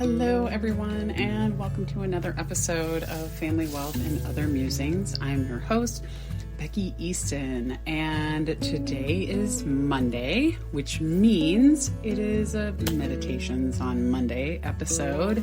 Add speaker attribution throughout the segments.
Speaker 1: Hello, everyone, and welcome to another episode of Family Wealth and Other Musings. I'm your host, Becky Easton, and today is Monday, which means it is a Meditations on Monday episode.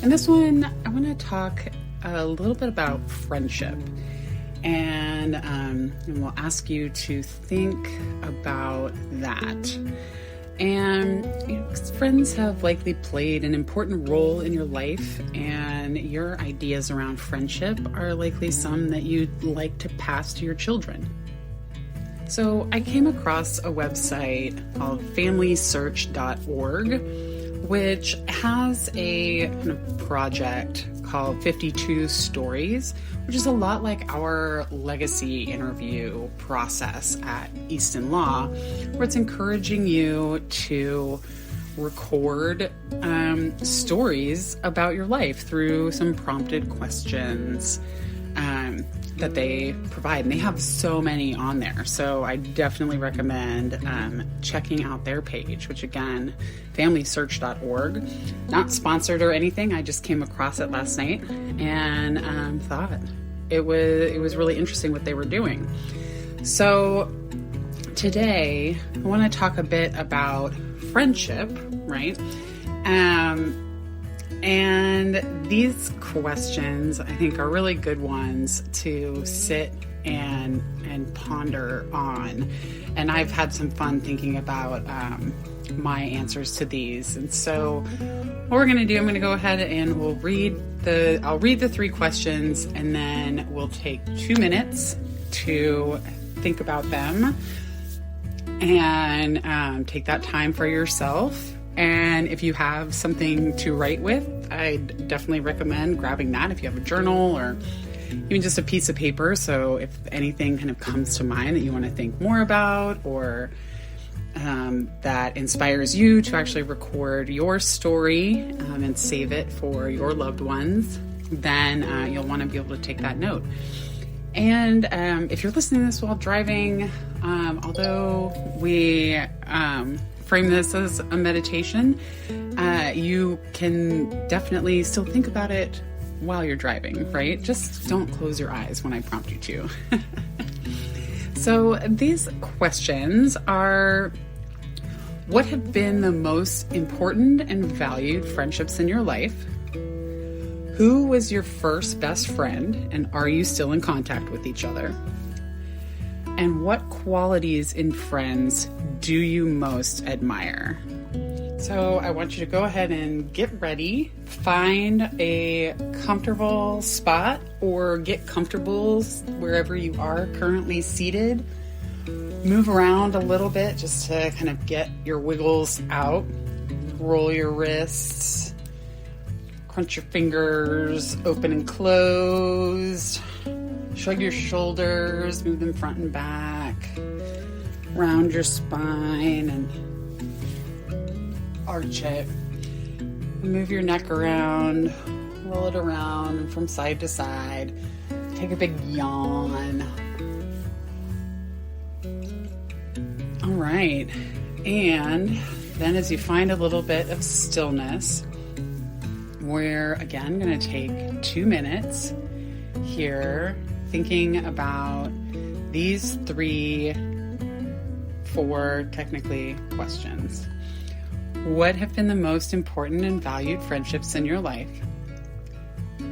Speaker 1: And this one, I want to talk a little bit about friendship, and we'll ask you to think about that. And friends have likely played an important role in your life, and your ideas around friendship are likely some that you'd like to pass to your children. So I came across a website called FamilySearch.org, which has a kind of project called 52 Stories, which is a lot like our legacy interview process at Easton Law, where it's encouraging you to record stories about your life through some prompted questions that they provide. And they have so many on there. So I definitely recommend checking out their page, which again, FamilySearch.org. Not sponsored or anything. I just came across it last night and thought it was really interesting what they were doing. So today I want to talk a bit about friendship, right? And these questions, I think, are really good ones to sit and ponder on. And I've had some fun thinking about my answers to these. And so what we're going to do, I'm going to go ahead and I'll read the three questions, and then we'll take 2 minutes to think about them and take that time for yourself. And if you have something to write with, I'd definitely recommend grabbing that if you have a journal or even just a piece of paper. So if anything kind of comes to mind that you want to think more about, or that inspires you to actually record your story and save it for your loved ones, then you'll want to be able to take that note. And if you're listening to this while driving, although we frame this as a meditation, you can definitely still think about it while you're driving, right? Just don't close your eyes when I prompt you to. So these questions are: what have been the most important and valued friendships in your life? Who was your first best friend, and are you still in contact with each other? And what qualities in friends do you most admire? So I want you to go ahead and get ready, find a comfortable spot, or get comfortable wherever you are currently seated. Move around a little bit just to kind of get your wiggles out. Roll your wrists, crunch your fingers, open and closed. Shrug your shoulders, move them front and back. Round your spine and arch it. Move your neck around, roll it around from side to side. Take a big yawn. All right. And then as you find a little bit of stillness, we're again going to take 2 minutes here thinking about these 4 technically questions. What have been the most important and valued friendships in your life?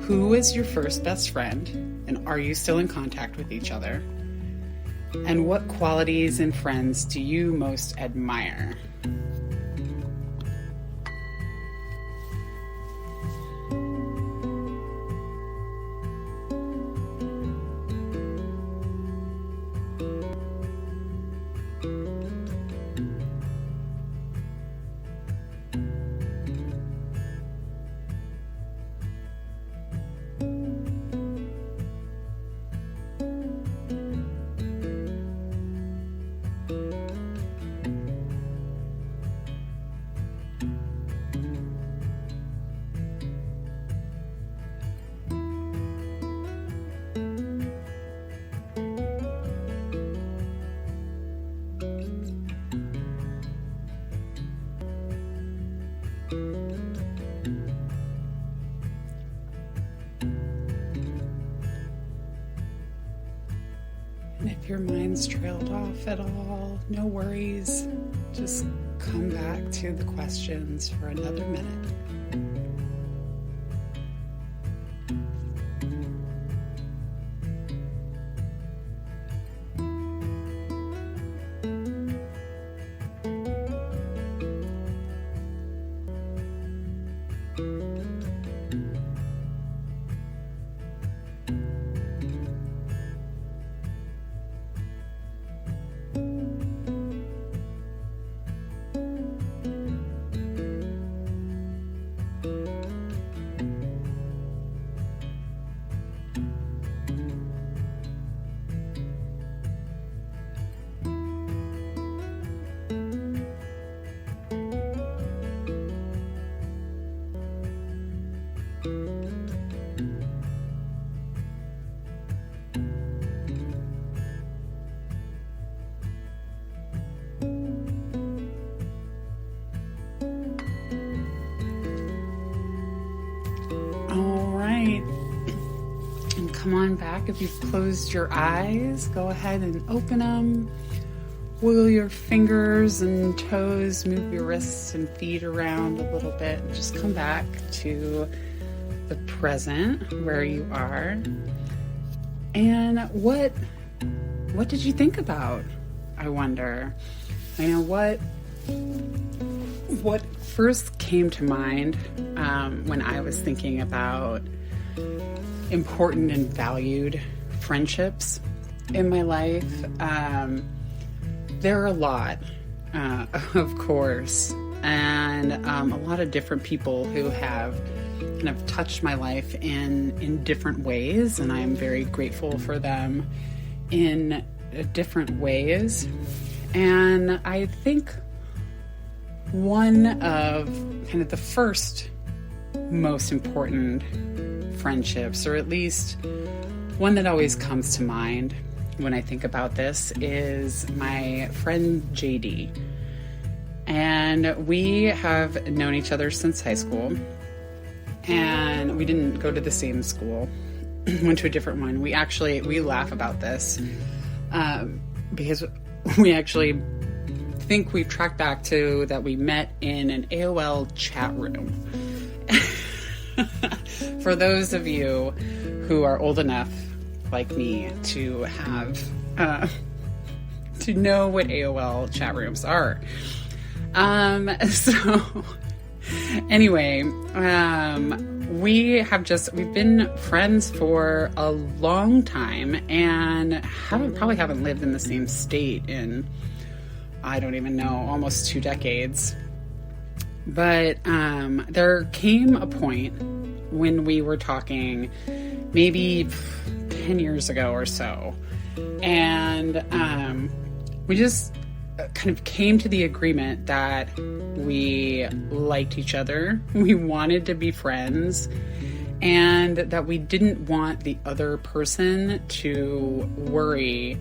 Speaker 1: Who is your first best friend, and are you still in contact with each other? And what qualities in friends do you most admire? questions trailed off at all, no worries. Just come back to the questions for another minute. Come on back. If you've closed your eyes, go ahead and open them. Wiggle your fingers and toes, move your wrists and feet around a little bit. And just come back to the present where you are. And what did you think about? I wonder. I know what first came to mind when I was thinking about important and valued friendships in my life. There are a lot, of course, and a lot of different people who have kind of touched my life in different ways, and I am very grateful for them in different ways. And I think one of kind of the first most important friendships, or at least one that always comes to mind when I think about this, is my friend JD. And we have known each other since high school, and we didn't go to the same school, went to a different one. We laugh about this because we actually think we've tracked back to that we met in an AOL chat room. For those of you who are old enough, like me, to have to know what AOL chat rooms are. So anyway, we've been friends for a long time and probably haven't lived in the same state in, I don't even know, almost 2 decades. But there came a point when we were talking maybe 10 years ago or so, and we just kind of came to the agreement that we liked each other, we wanted to be friends, and that we didn't want the other person to worry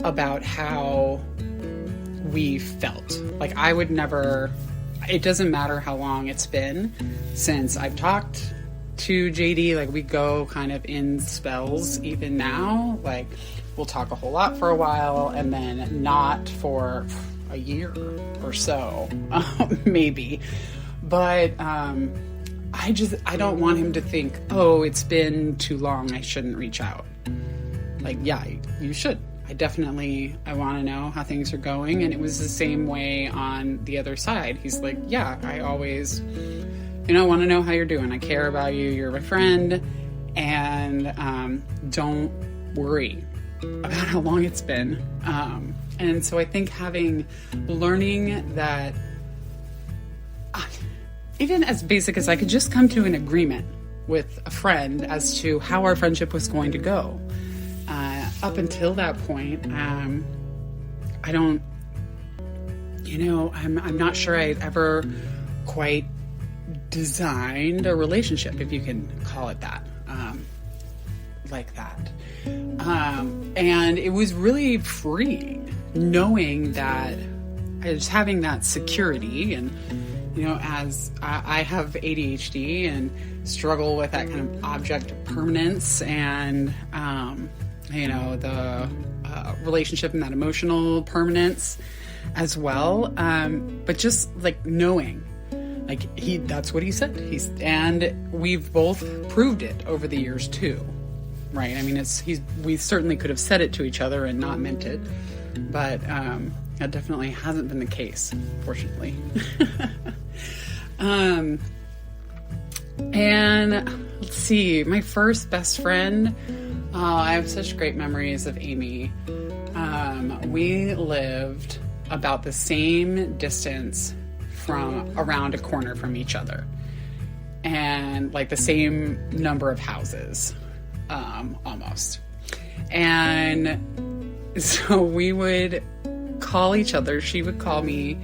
Speaker 1: about how we felt. Like, I would never... It doesn't matter how long it's been since I've talked to JD. Like, we go kind of in spells even now. Like, we'll talk a whole lot for a while and then not for a year or so, maybe. But I don't want him to think, oh, it's been too long, I shouldn't reach out. Like, yeah, you should. I want to know how things are going. And it was the same way on the other side. He's like, yeah, I always, want to know how you're doing. I care about you. You're my friend. And don't worry about how long it's been. And so I think learning that, even as basic as I could just come to an agreement with a friend as to how our friendship was going to go. Up until that point, I'm not sure I ever quite designed a relationship, if you can call it that, like that. And it was really freeing knowing that just having that security, and, as I have ADHD and struggle with that kind of object of permanence and, the
Speaker 2: relationship and that emotional permanence as well. But just like knowing, like that's what he said. And we've both proved it over the years too, right? I mean, we certainly could have said it to each other and not meant it, but that definitely hasn't been the case, fortunately. And let's see, my first best friend. I have such great memories of Amy. We lived about the same distance from around a corner from each other, and like the same number of houses, almost. And so we would call each other. She would call me,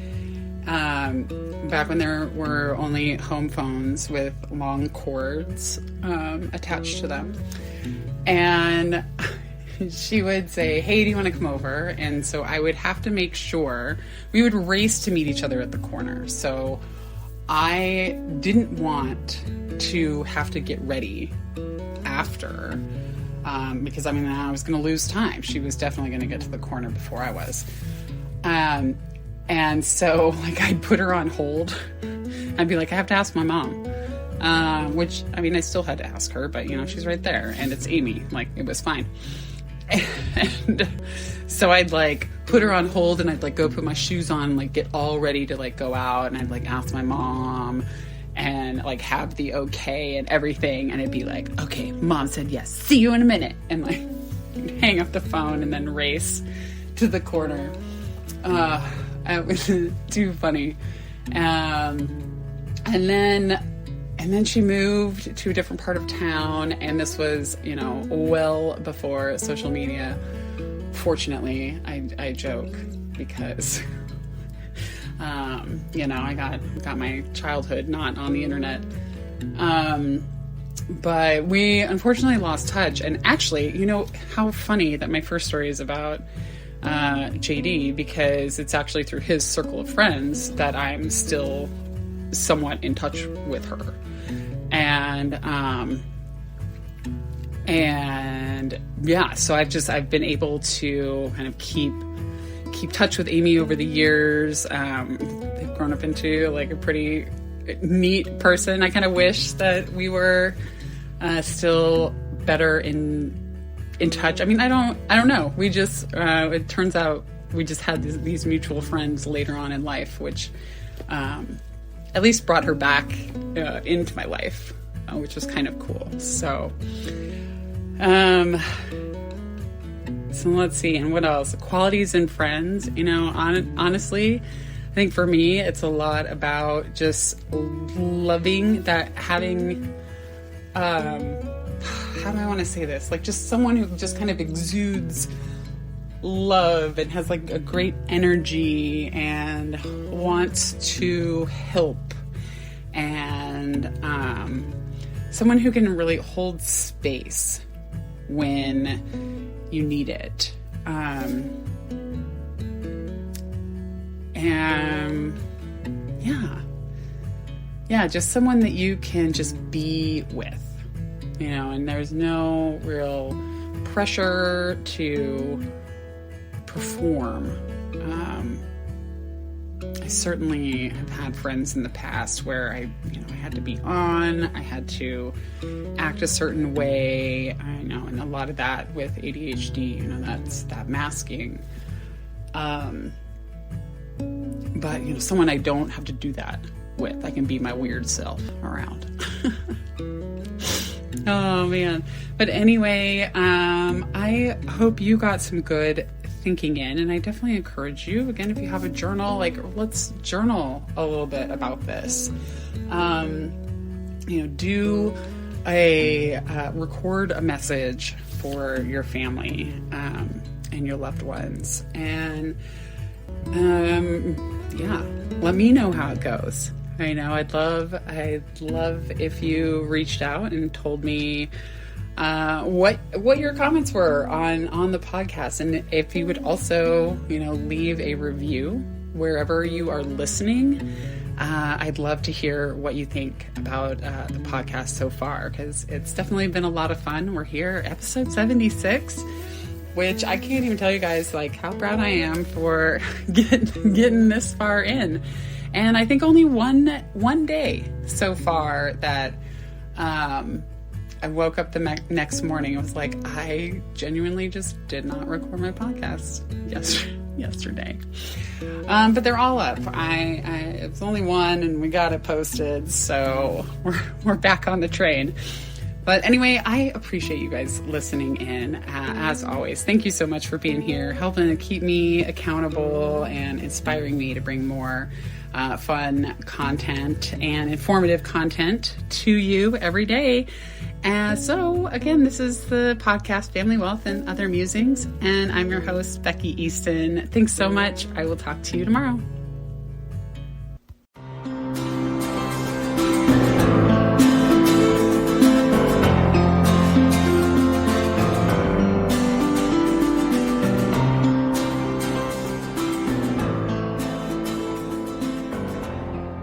Speaker 2: back when there were only home phones with long cords attached to them. And she would say, hey, do you want to come over? And so I would have to make sure we would race to meet each other at the corner. So I didn't want to have to get ready after, because I mean, I was going to lose time. She was definitely going to get to the corner before I was. And so like I'd put her on hold. I'd be like, I have to ask my mom. Which, I mean, I still had to ask her, but, you know, she's right there, and it's Amy. Like, it was fine. And so I'd, like, put her on hold, and I'd, like, go put my shoes on, like, get all ready to, like, go out, and I'd, like, ask my mom and, like, have the okay and everything, and it'd be like, okay, mom said yes, see you in a minute, and, like, hang up the phone and then race to the corner. It was too funny. And then she moved to a different part of town, and this was, you know, well before social media. Fortunately, I joke because, you know, I got my childhood not on the internet. But we unfortunately lost touch. And actually, you know, how funny that my first story is about JD, because it's actually through his circle of friends that I'm still somewhat in touch with her. And yeah, so I've been able to kind of keep touch with Amy over the years. They've grown up into like a pretty neat person. I kind of wish that we were still better in touch. I mean, I don't know. We just it turns out we just had these mutual friends later on in life, which at least brought her back into my life, which was kind of cool. So let's see. And what else? Qualities in friends. You know, honestly, I think for me, it's a lot about just loving that, having, how do I want to say this? Like just someone who just kind of exudes love and has like a great energy and wants to help, and someone who can really hold space when you need it, and just someone that you can just be with, you know, and there's no real pressure to perform. I certainly have had friends in the past where I had to be on, I had to act a certain way. I know, and a lot of that with ADHD, you know, that's that masking. But, you know, someone I don't have to do that with. I can be my weird self around. Oh, man. But anyway, I hope you got some good thinking in, and I definitely encourage you, again, if you have a journal, like, let's journal a little bit about this. You know, do record a message for your family and your loved ones, and let me know how it goes. I know I'd love if you reached out and told me what your comments were on the podcast, and if you would also, you know, leave a review wherever you are listening. I'd love to hear what you think about the podcast so far, because it's definitely been a lot of fun. We're here, episode 76, which I can't even tell you guys like how proud I am for getting this far in. And I think only one day so far that I woke up the next morning. I was like, I genuinely just did not record my podcast yesterday. But they're all up. It was only one, and we got it posted, so we're back on the train. But anyway, I appreciate you guys listening in. As always, thank you so much for being here, helping to keep me accountable and inspiring me to bring more fun content and informative content to you every day. So again, this is the podcast Family Wealth and Other Musings, and I'm your host, Becky Easton. Thanks so much. I will talk to you tomorrow.